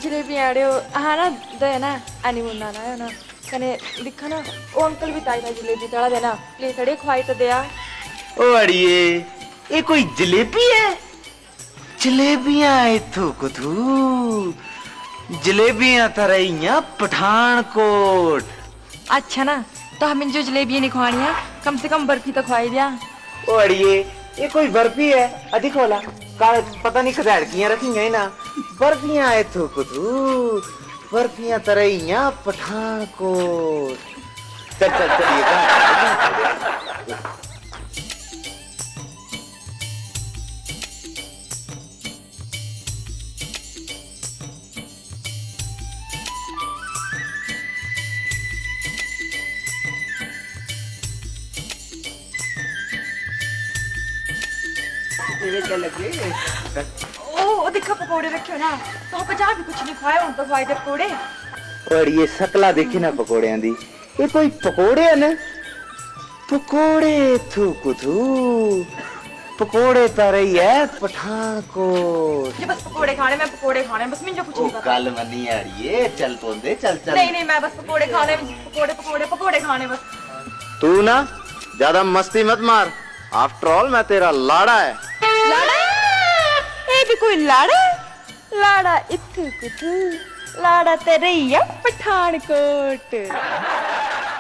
जलेबी आड़ियो हाँ ना दे ना आनी मुन्ना ना है ना कने दिखा ना वो अंकल भी ताई ताई जलेबी तड़ा देना प्लीज अड़े खुआई तो दिया ओ अड़िए ये कोई जलेबी है जलेबियां इथू कुथू जलेबियां तरैया पठानकोट अच्छा ना तो हमें जो जलेबी नहीं खुआनी है कम से कम बर्फी तो खुआई दिया ओ अड़िए ये कोई बर्फी है अधिक होला काल पता नहीं खदैड़कियां रखी है ना बर्फियां इथू कुथू बर्फियां तरैया पठानकोट चल चल चलिए ओ देखा पकोड़े रखे ना तो 50 भी कुछ नहीं खुआए उन तो खुआए थे पकोड़े और ये शकला देखी ना पकोड़ियां दी ये कोई पकोड़े है ना पकोड़े थू कुथू पकोड़े तारे है पठानकोट ये बस पकोड़े खाने बस मुझे कुछ नहीं पता कल मनी आड़िए चल पोंदे चल चल नहीं नहीं मैं बस पकोड़े खाने पकोड़े खाने बस तू ना ज्यादा मस्ती मत मार आफ्टर ऑल मैं तेरा लाड़ा है लाड़ा ये भी कोई लाड़ा लाड़ा इत्थु कुथु लाड़ा तेरे या पठानकोट